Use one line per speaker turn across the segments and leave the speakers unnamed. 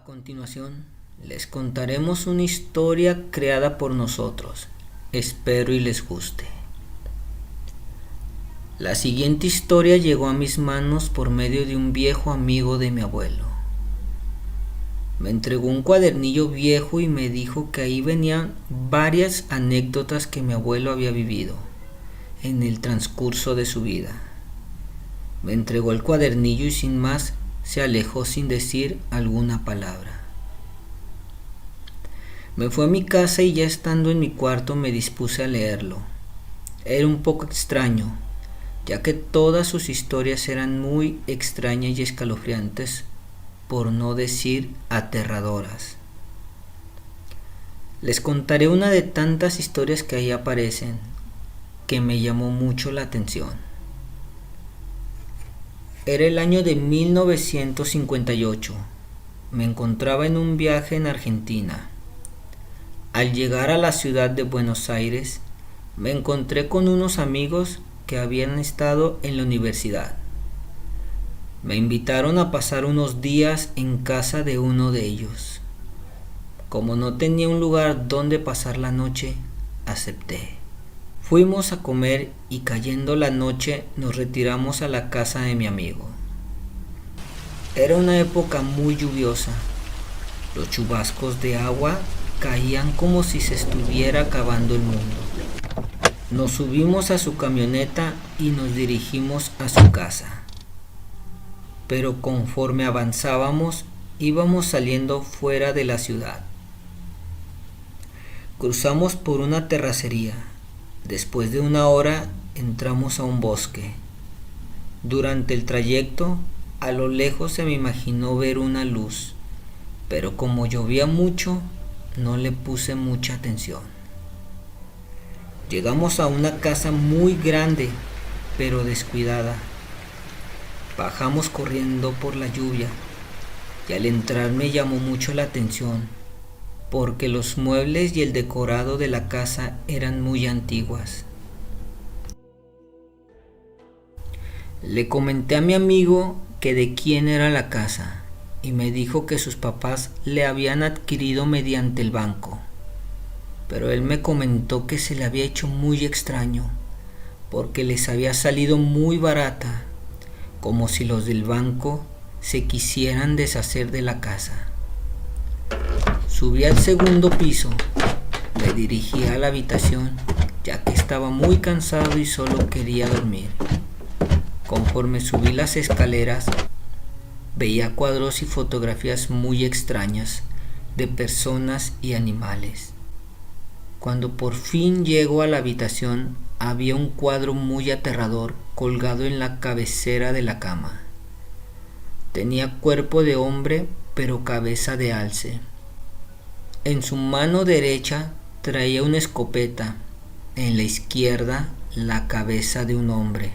continuación, les contaremos una historia creada por nosotros. Espero y les guste. La siguiente historia llegó a mis manos por medio de un viejo amigo de mi abuelo. Me entregó un cuadernillo viejo y me dijo que ahí venían varias anécdotas que mi abuelo había vivido en el transcurso de su vida. Me entregó el cuadernillo y sin más se alejó sin decir alguna palabra. Me fui a mi casa y ya estando en mi cuarto me dispuse a leerlo. Era un poco extraño, ya que todas sus historias eran muy extrañas y escalofriantes, por no decir aterradoras. Les contaré una de tantas historias que ahí aparecen, que me llamó mucho la atención. Era el año de 1958. Me encontraba en un viaje en Argentina. Al llegar a la ciudad de Buenos Aires, me encontré con unos amigos que habían estado en la universidad. Me invitaron a pasar unos días en casa de uno de ellos. Como no tenía un lugar donde pasar la noche, acepté. Fuimos a comer y cayendo la noche nos retiramos a la casa de mi amigo. Era una época muy lluviosa. Los chubascos de agua caían como si se estuviera acabando el mundo. Nos subimos a su camioneta y nos dirigimos a su casa. Pero conforme avanzábamos, íbamos saliendo fuera de la ciudad. Cruzamos por una terracería. Después de una hora entramos a un bosque. Durante el trayecto, a lo lejos se me imaginó ver una luz, pero como llovía mucho, no le puse mucha atención. Llegamos a una casa muy grande, pero descuidada. Bajamos corriendo por la lluvia y al entrar me llamó mucho la atención, porque los muebles y el decorado de la casa eran muy antiguas. Le comenté a mi amigo que de quién era la casa y me dijo que sus papás le habían adquirido mediante el banco, pero él me comentó que se le había hecho muy extraño porque les había salido muy barata, como si los del banco se quisieran deshacer de la casa. Subí al segundo piso, me dirigí a la habitación, ya que estaba muy cansado y solo quería dormir. Conforme subí las escaleras, veía cuadros y fotografías muy extrañas de personas y animales. Cuando por fin llego a la habitación, había un cuadro muy aterrador colgado en la cabecera de la cama. Tenía cuerpo de hombre, pero cabeza de alce. En su mano derecha traía una escopeta, en la izquierda la cabeza de un hombre.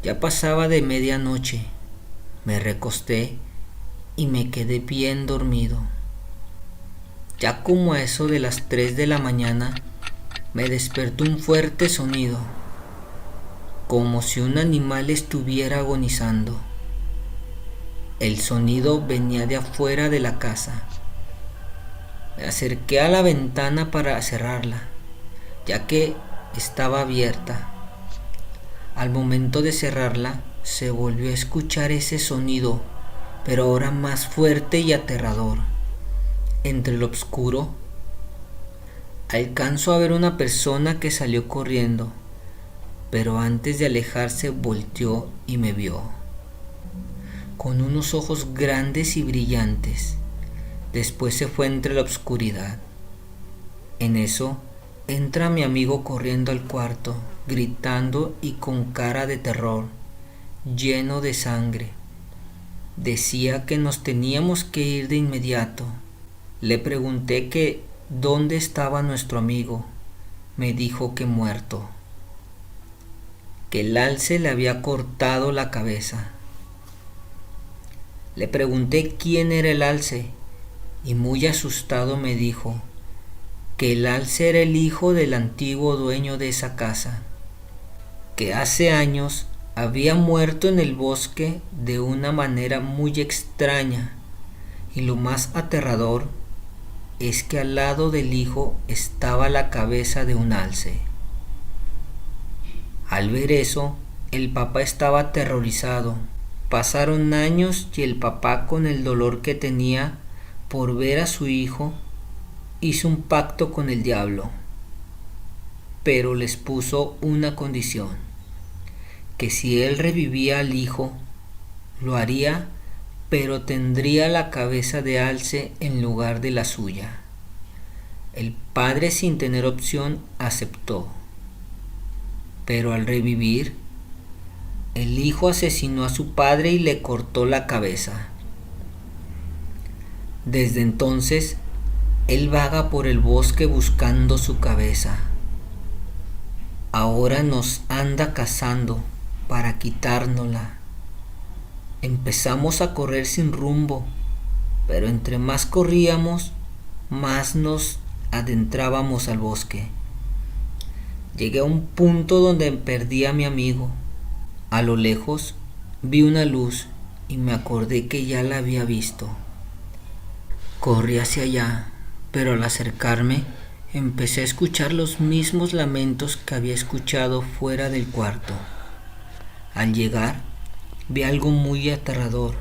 Ya pasaba de medianoche, me recosté y me quedé bien dormido. Ya como a eso de las 3 de la mañana, me despertó un fuerte sonido, como si un animal estuviera agonizando. El sonido venía de afuera de la casa. Me acerqué a la ventana para cerrarla, ya que estaba abierta. Al momento de cerrarla, se volvió a escuchar ese sonido, pero ahora más fuerte y aterrador. Entre lo oscuro, alcanzo a ver una persona que salió corriendo, pero antes de alejarse volteó y me vio, con unos ojos grandes y brillantes. Después se fue entre la oscuridad. En eso, entra mi amigo corriendo al cuarto, gritando y con cara de terror, lleno de sangre. Decía que nos teníamos que ir de inmediato. Le pregunté que dónde estaba nuestro amigo. Me dijo que muerto, que el alce le había cortado la cabeza. Le pregunté quién era el alce y muy asustado me dijo que el alce era el hijo del antiguo dueño de esa casa, que hace años había muerto en el bosque de una manera muy extraña Y lo más aterrador es que al lado del hijo estaba la cabeza de un alce. Al ver eso, el papá estaba aterrorizado. Pasaron años y el papá, con el dolor que tenía por ver a su hijo, hizo un pacto con el diablo, pero les puso una condición: que si él revivía al hijo, lo haría, pero tendría la cabeza de alce en lugar de la suya. El padre, sin tener opción, aceptó, pero al revivir, el hijo asesinó a su padre y le cortó la cabeza. Desde entonces, él vaga por el bosque buscando su cabeza. Ahora nos anda cazando para quitárnosla. Empezamos a correr sin rumbo, pero entre más corríamos, más nos adentrábamos al bosque. Llegué a un punto donde perdí a mi amigo. A lo lejos vi una luz y me acordé que ya la había visto. Corrí hacia allá, pero al acercarme empecé a escuchar los mismos lamentos que había escuchado fuera del cuarto. Al llegar, vi algo muy aterrador.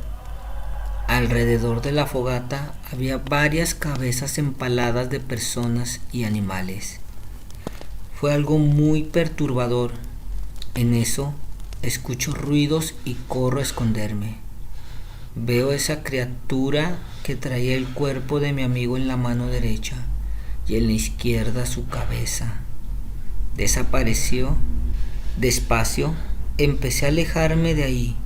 Alrededor de la fogata había varias cabezas empaladas de personas y animales. Fue algo muy perturbador. En eso, escucho ruidos y corro a esconderme. Veo esa criatura que traía el cuerpo de mi amigo en la mano derecha y en la izquierda su cabeza. Desapareció. Despacio, empecé a alejarme de ahí.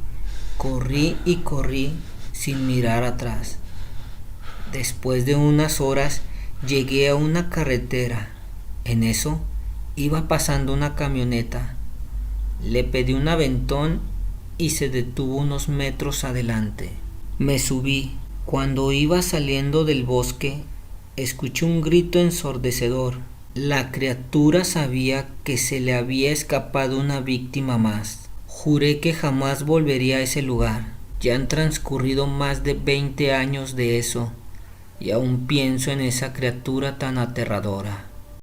Corrí y corrí sin mirar atrás. Después de unas horas llegué a una carretera. En eso iba pasando una camioneta. Le pedí un aventón y se detuvo unos metros adelante. Me subí. Cuando iba saliendo del bosque, escuché un grito ensordecedor. La criatura sabía que se le había escapado una víctima más. Juré que jamás volvería a ese lugar. Ya han transcurrido más de 20 años de eso y aún pienso en esa criatura tan aterradora.